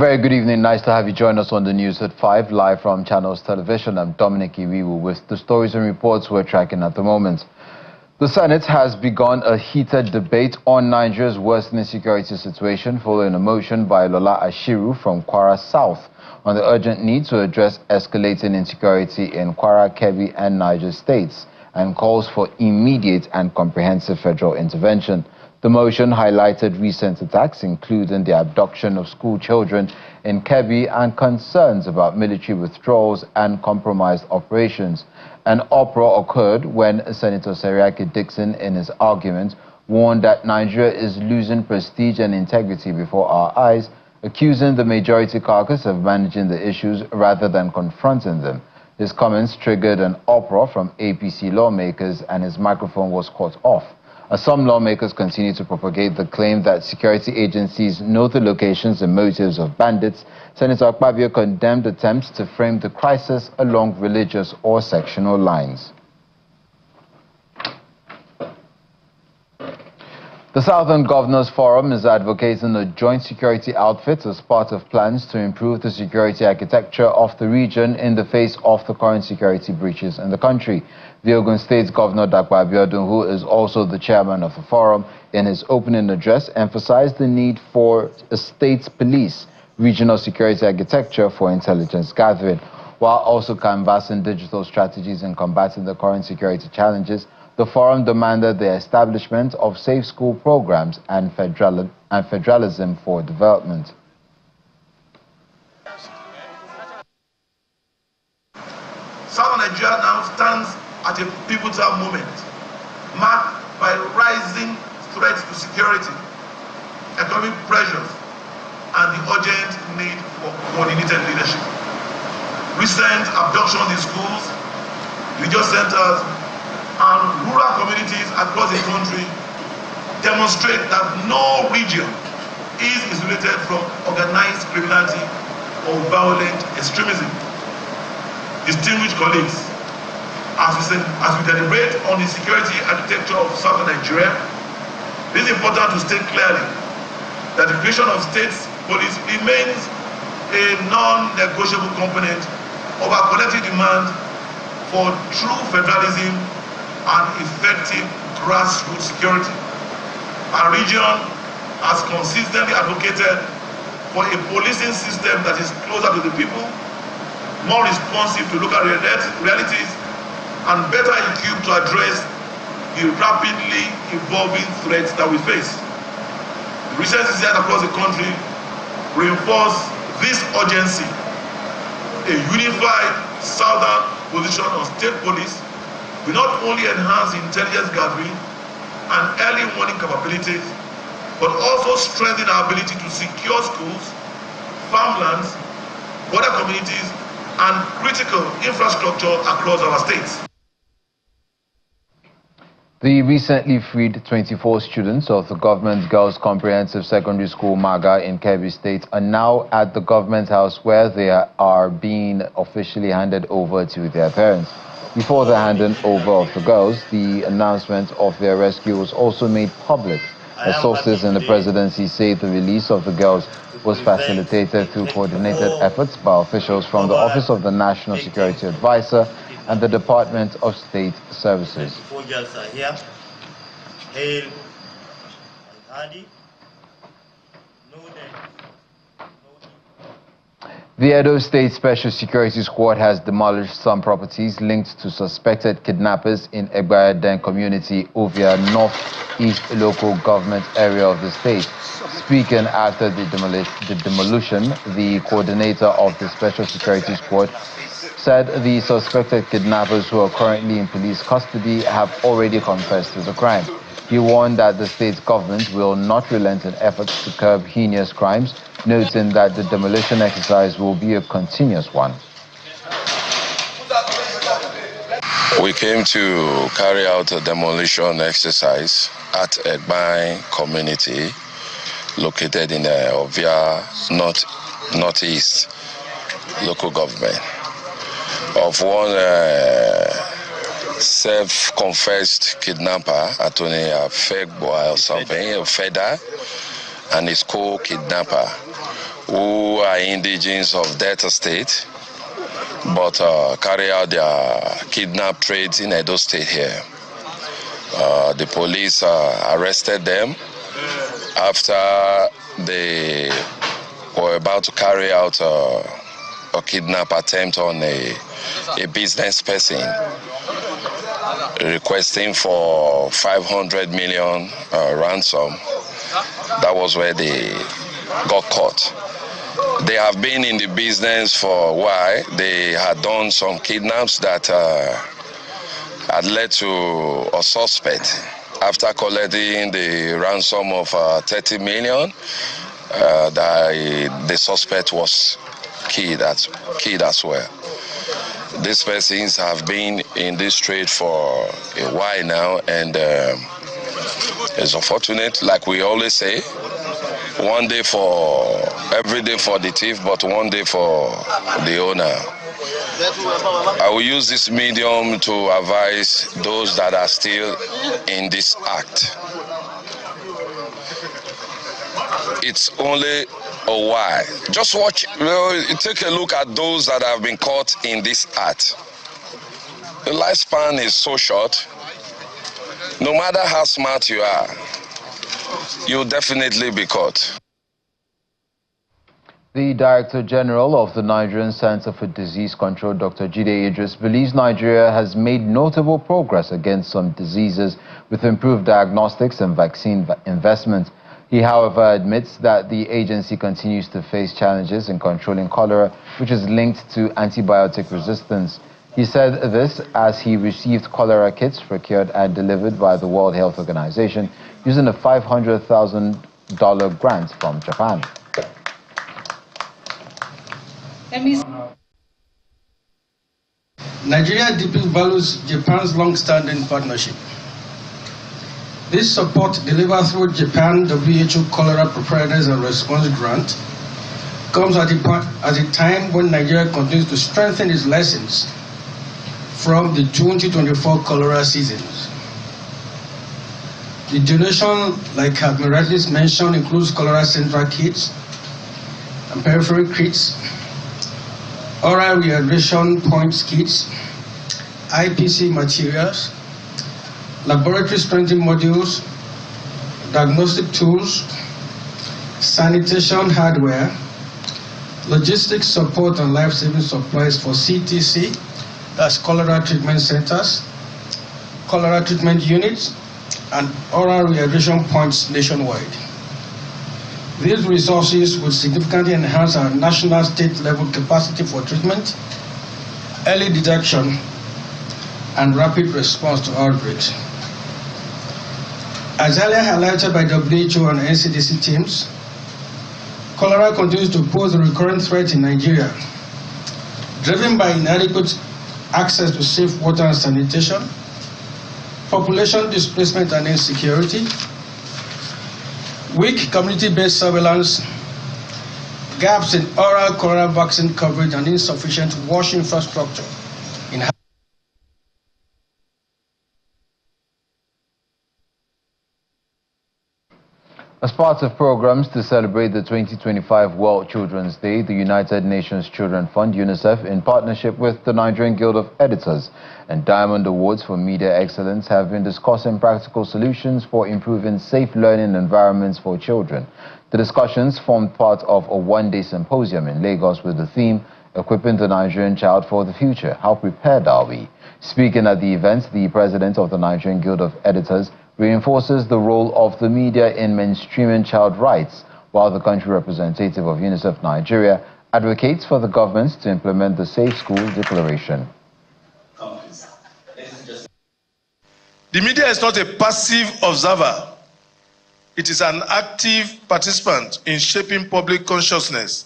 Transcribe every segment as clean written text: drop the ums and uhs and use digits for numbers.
A very good evening. Nice to have you join us on the news at 5, live from Channels Television. I'm Dominic Iwiwu with the stories and reports we're tracking at the moment. The Senate has begun a heated debate on Nigeria's worsening security situation following a motion by Lola Ashiru from Kwara South on the urgent need to address escalating insecurity in Kwara, Kebbi and Niger states and calls for immediate and comprehensive federal intervention. The motion highlighted recent attacks, including the abduction of school children in Kebbi and concerns about military withdrawals and compromised operations. An uproar occurred when Senator Seriake Dixon, in his argument, warned that Nigeria is losing prestige and integrity before our eyes, accusing the majority caucus of managing the issues rather than confronting them. His comments triggered an uproar from APC lawmakers and his microphone was cut off. As some lawmakers continue to propagate the claim that security agencies know the locations and motives of bandits, Senator Akpabio condemned attempts to frame the crisis along religious or sectional lines. The Southern Governors Forum is advocating a joint security outfit as part of plans to improve the security architecture of the region in the face of the current security breaches in the country. The Ogun State Governor Dapo Abiodun, who is also the chairman of the forum, in his opening address emphasized the need for a state police regional security architecture for intelligence gathering, while also canvassing digital strategies in combating the current security challenges. The forum demanded the establishment of safe school programs and federalism for development. Southern Nigeria now stands at a pivotal moment, marked by rising threats to security, economic pressures, and the urgent need for coordinated leadership. Recent abductions in schools, religious centers, and rural communities across the country demonstrate that no region is isolated from organized criminality or violent extremism. Distinguished colleagues, as we deliberate on the security architecture of Southern Nigeria, it is important to state clearly that the creation of state police remains a non-negotiable component of our collective demand for true federalism and effective grassroots security. Our region has consistently advocated for a policing system that is closer to the people, more responsive to local realities, and better equipped to address the rapidly evolving threats that we face. The recent incidents across the country reinforce this urgency. A unified southern position on state police will not only enhance intelligence gathering and early warning capabilities, but also strengthen our ability to secure schools, farmlands, border communities, and critical infrastructure across our states. The recently freed 24 students of the government Girls Comprehensive Secondary School Maga in Kebbi State are now at the government house where they are being officially handed over to their parents. Before the handing over of the girls, the announcement of their rescue was also made public. As sources in the presidency say the release of the girls was facilitated through coordinated efforts by officials from the Office of the National Security Advisor and the Department of State Services. The Edo State Special Security Squad has demolished some properties linked to suspected kidnappers in Egbayaden community, Ovia North-East local government area of the state. Speaking after the demolition, the coordinator of the Special Security Squad said the suspected kidnappers who are currently in police custody have already confessed to the crime. He warned that the state government will not relent in efforts to curb heinous crimes, noting that the demolition exercise will be a continuous one. We came to carry out a demolition exercise at Egbai community located in Ovia Northeast local government of one self-confessed kidnapper, Attorney Fegboa or something, Feda, and his co-kidnapper, who are indigenes of Delta State, but carry out their kidnap trades in Edo State here. The police arrested them after they were about to carry out a kidnap attempt on a business person, requesting for 500 million ransom. That was where they got caught. They have been in the business for a while. They had done some kidnaps that had led to a suspect. After collecting the ransom of 30 million, the suspect was killed as well. These persons have been in this trade for a while now, and it's unfortunate, like we always say, every day for the thief, but one day for the owner. I will use this medium to advise those that are still in this act. It's only a while. Just watch, take a look at those that have been caught in this act. The lifespan is so short. No matter how smart you are, you'll definitely be caught. The Director General of the Nigerian Center for Disease Control, Dr. Jide Idris, believes Nigeria has made notable progress against some diseases with improved diagnostics and vaccine investment. He, however, admits that the agency continues to face challenges in controlling cholera, which is linked to antibiotic resistance. He said this as he received cholera kits procured and delivered by the World Health Organization using a $500,000 grant from Japan. Nigeria deeply values Japan's long-standing partnership. This support delivered through Japan WHO Cholera Preparedness and Response Grant comes at a time when Nigeria continues to strengthen its lessons from the 2024 cholera seasons. The donation, like Admiral mentioned, includes cholera central kits and peripheral kits, oral rehydration points kits, IPC materials, laboratory strengthening modules, diagnostic tools, sanitation hardware, logistics support and life-saving supplies for CTC, that's cholera treatment centers, cholera treatment units, and oral rehydration points nationwide. These resources will significantly enhance our national state-level capacity for treatment, early detection, and rapid response to outbreaks. As earlier highlighted by WHO and NCDC teams, cholera continues to pose a recurrent threat in Nigeria, driven by inadequate access to safe water and sanitation, population displacement and insecurity, weak community-based surveillance, gaps in oral cholera vaccine coverage, and insufficient wash infrastructure. As part of programs to celebrate the 2025 World Children's Day, the United Nations Children Fund, UNICEF, in partnership with the Nigerian Guild of Editors and Diamond Awards for Media Excellence, have been discussing practical solutions for improving safe learning environments for children. The discussions formed part of a one-day symposium in Lagos with the theme, Equipping the Nigerian Child for the Future. How prepared are we? Speaking at the event, the president of the Nigerian Guild of Editors reinforces the role of the media in mainstreaming child rights, while the country representative of UNICEF Nigeria advocates for the government to implement the Safe School Declaration. The media is not a passive observer. It is an active participant in shaping public consciousness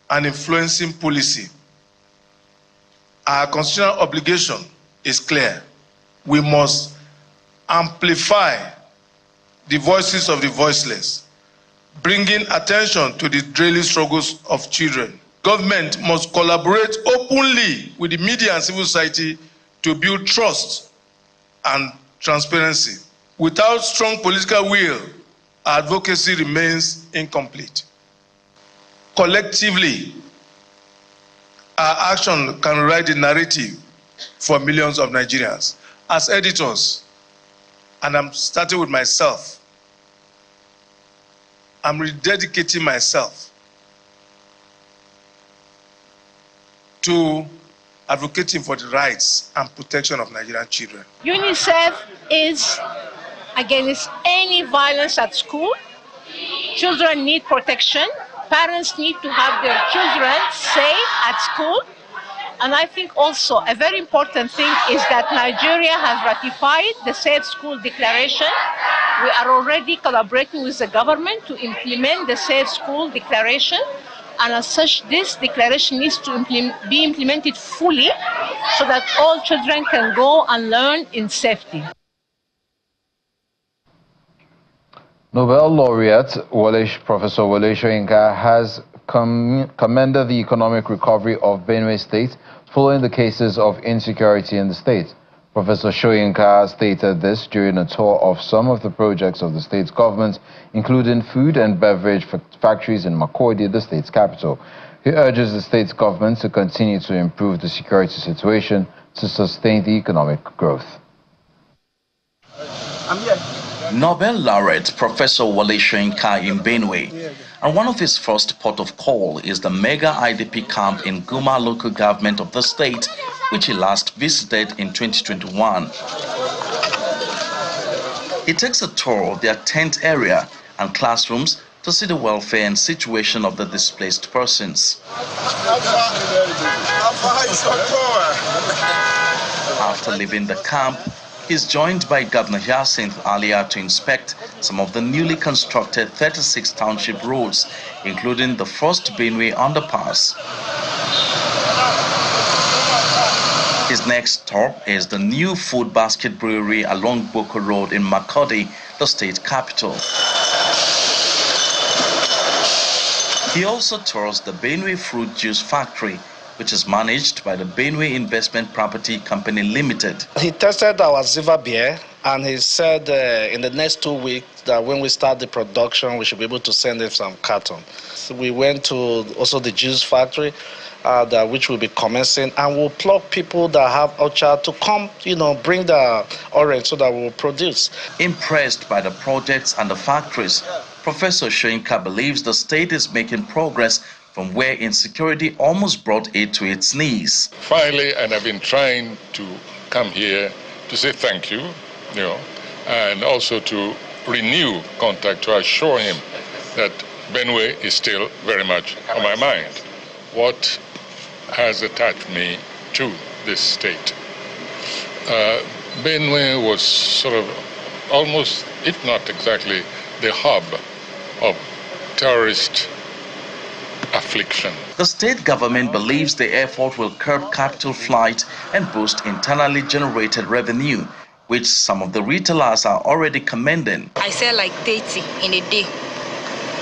and influencing policy. Our constitutional obligation is clear. We must amplify the voices of the voiceless, bringing attention to the daily struggles of children. Government must collaborate openly with the media and civil society to build trust and transparency. Without strong political will, our advocacy remains incomplete. collectively, our action can write the narrative for millions of Nigerians. As editors, and I'm starting with myself, I'm rededicating myself to advocating for the rights and protection of Nigerian children. UNICEF is against any violence at school. Children need protection. Parents need to have their children safe at school. And I think also a very important thing is that Nigeria has ratified the Safe School Declaration. We are already collaborating with the government to implement the Safe School Declaration. And as such, this declaration needs to be implemented fully so that all children can go and learn in safety. Nobel laureate Professor Wole Soyinka has commended the economic recovery of Benue State following the cases of insecurity in the state. Professor Soyinka stated this during a tour of some of the projects of the state's government, including food and beverage factories in Makurdi, the state's capital. He urges the state's government to continue to improve the security situation to sustain the economic growth. Nobel laureate Professor Wole Soyinka in Benue, and one of his first port of call is the mega IDP camp in Guma local government of the state, which he last visited in 2021. He takes a tour of their tent area and classrooms to see the welfare and situation of the displaced persons. After leaving the camp, he's joined by Governor Hyacinth Alia to inspect some of the newly constructed 36 township roads, including the first Benue underpass. His next stop is the new Food Basket Brewery along Boko Road in Makurdi, the state capital. He also tours the Benue Fruit Juice Factory, which is managed by the Benue Investment Property Company Limited. He tested our Ziva beer, and he said in the next 2 weeks that when we start the production, we should be able to send him some carton. So we went to also the juice factory, which will be commencing, and we'll plug people that have orchard to come, bring the orange so that we'll produce. Impressed by the projects and the factories, Professor Soyinka believes the state is making progress from where insecurity almost brought it to its knees. Finally, and I've been trying to come here to say thank you, and also to renew contact to assure him that Benue is still very much on my mind. What has attached me to this state? Benue was sort of almost, if not exactly, the hub of terrorist affliction. The state government believes the effort will curb capital flight and boost internally generated revenue, which some of the retailers are already commending. I sell like 30 in a day.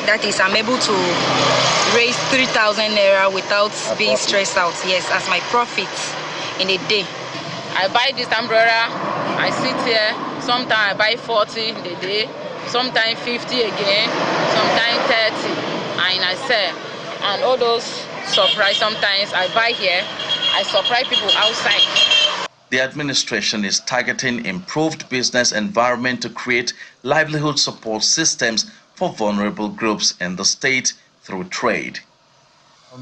That is, I'm able to raise 3,000 naira without being stressed out. Yes, as my profit in a day. I buy this umbrella, I sit here, sometimes I buy 40 in a day, sometimes 50 again, sometimes 30, and I sell. And all those surprise, sometimes I buy here, I surprise people outside. The administration is targeting improved business environment to create livelihood support systems for vulnerable groups in the state through trade.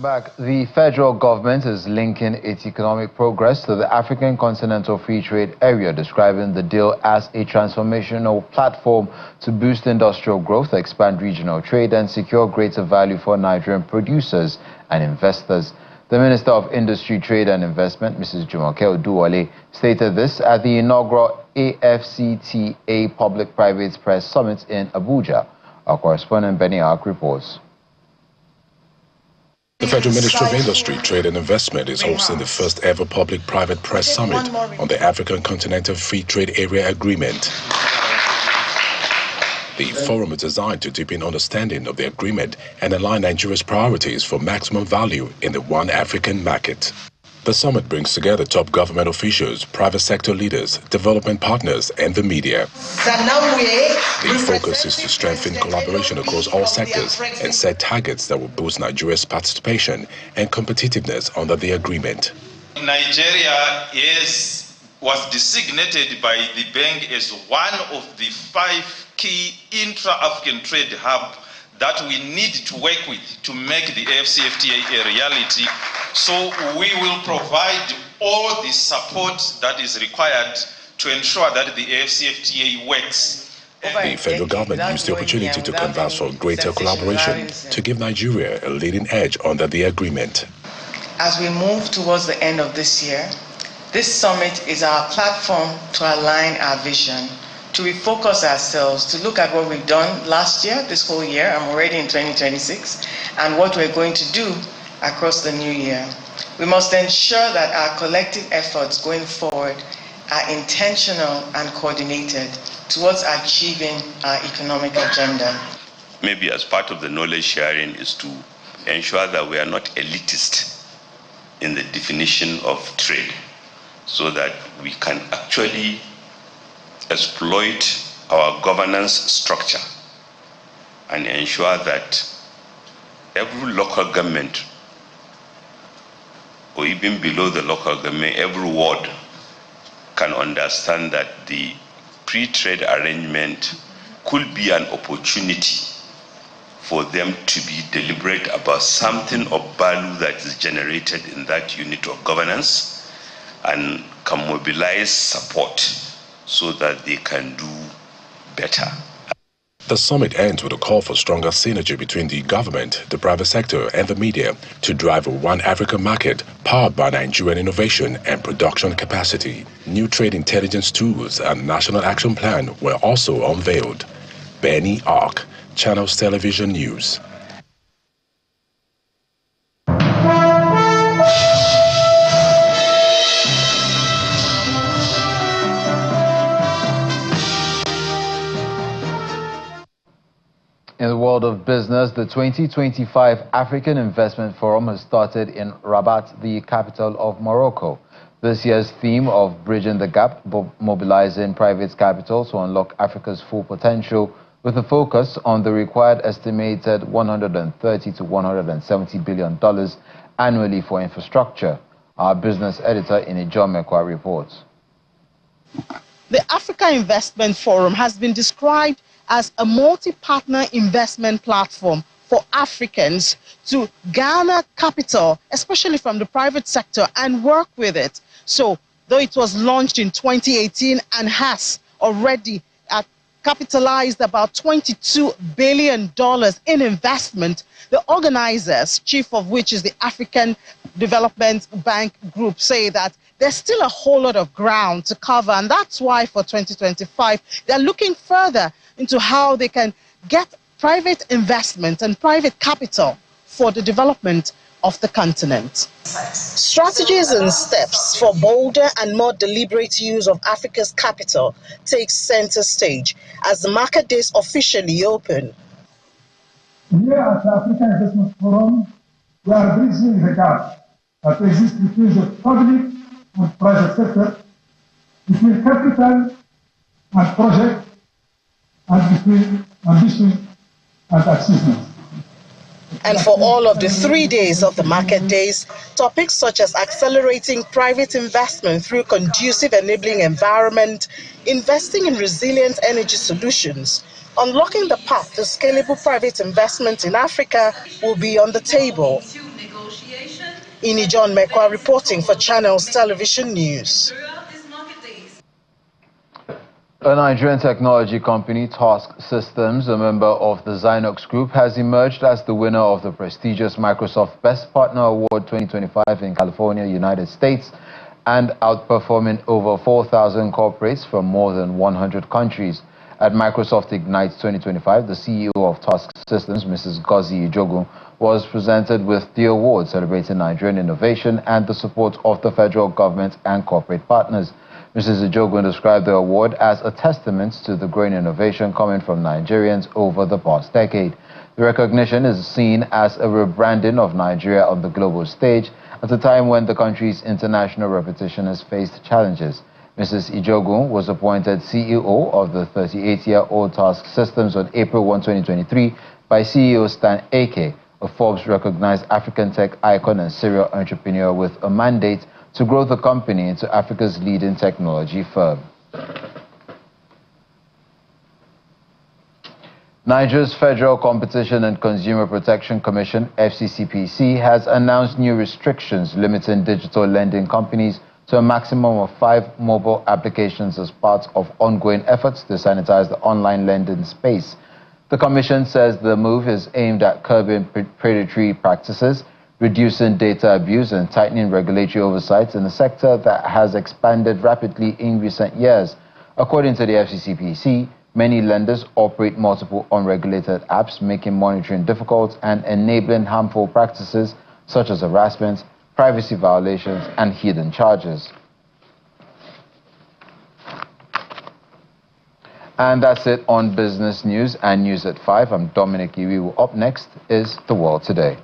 Back, the federal government is linking its economic progress to the African Continental Free Trade Area, describing the deal as a transformational platform to boost industrial growth, expand regional trade, and secure greater value for Nigerian producers and investors. The Minister of Industry, Trade and Investment, Mrs. Jumoke Oduwole, stated this at the inaugural AFCTA Public-Private Press Summit in Abuja. Our correspondent Benny Ark reports. The Federal Ministry of Industry, Trade and Investment is hosting the first ever Public-Private Press Summit on the African Continental Free Trade Area Agreement. The forum is designed to deepen understanding of the agreement and align Nigeria's priorities for maximum value in the One African market. The summit brings together top government officials, private sector leaders, development partners, and the media. The focus is to strengthen collaboration across all sectors and set targets that will boost Nigeria's participation and competitiveness under the agreement. Nigeria was designated by the bank as one of the 5 key intra-African trade hubs that we need to work with to make the AfCFTA a reality. So we will provide all the support that is required to ensure that the AfCFTA works. The federal government used the opportunity to canvass for greater collaboration to give Nigeria a leading edge under the agreement. As we move towards the end of this year, this summit is our platform to align our vision, to refocus ourselves, to look at what we've done last year, this whole year, I'm already in 2026, and what we're going to do across the new year. We must ensure that our collective efforts going forward are intentional and coordinated towards achieving our economic agenda. Maybe as part of the knowledge sharing is to ensure that we are not elitist in the definition of trade, so that we can actually exploit our governance structure and ensure that every local government, or even below the local government, every ward can understand that the pre-trade arrangement could be an opportunity for them to be deliberate about something of value that is generated in that unit of governance and can mobilize support so that they can do better. The summit ends with a call for stronger synergy between the government, the private sector, and the media to drive a one Africa market powered by Nigerian innovation and production capacity. New trade intelligence tools and national action plan were also unveiled. Benny Ark, Channels Television News. In the world of business, the 2025 African Investment Forum has started in Rabat, the capital of Morocco. This year's theme of Bridging the Gap, mobilizing private capital to unlock Africa's full potential, with a focus on the required estimated $130 to $170 billion annually for infrastructure. Our business editor John Mekwa reports. The Africa Investment Forum has been described as a multi-partner investment platform for Africans to garner capital, especially from the private sector, and work with it. So, though it was launched in 2018 and has already capitalized about $22 billion in investment, the organizers, chief of which is the African Development Bank Group, say that there's still a whole lot of ground to cover, and that's why for 2025 they're looking further into how they can get private investment and private capital for the development of the continent. Strategies and steps for bolder and more deliberate use of Africa's capital take center stage as the market days officially open. Here at the African Investment Forum, we are bridging the gap that exists between the public and private sector, between capital and project, and between ambition and achievement. And for all of the 3 days of the market days, topics such as accelerating private investment through conducive enabling environment, investing in resilient energy solutions, unlocking the path to scalable private investment in Africa will be on the table. John Mekwa reporting for Channels Television News. A Nigerian technology company, Task Systems, a member of the Zynox Group, has emerged as the winner of the prestigious Microsoft Best Partner Award 2025 in California, United States, and outperforming over 4,000 corporates from more than 100 countries. At Microsoft Ignite 2025, the CEO of Task Systems, Mrs. Gozi Ijogun, was presented with the award celebrating Nigerian innovation and the support of the federal government and corporate partners. Mrs. Ijogun described the award as a testament to the growing innovation coming from Nigerians over the past decade. The recognition is seen as a rebranding of Nigeria on the global stage at a time when the country's international reputation has faced challenges. Mrs. Ijogun was appointed CEO of the 38-year-old Task Systems on April 1, 2023 by CEO Stan Ake, a Forbes-recognized African tech icon and serial entrepreneur with a mandate to grow the company into Africa's leading technology firm. Nigeria's Federal Competition and Consumer Protection Commission, FCCPC, has announced new restrictions limiting digital lending companies to a maximum of 5 mobile applications as part of ongoing efforts to sanitize the online lending space. The Commission says the move is aimed at curbing predatory practices, reducing data abuse, and tightening regulatory oversight in a sector that has expanded rapidly in recent years. According to the FCCPC, many lenders operate multiple unregulated apps, making monitoring difficult and enabling harmful practices such as harassment, privacy violations, and hidden charges. And that's it on Business News and News at 5. I'm Dominic Iwiwu. Up next is The World Today.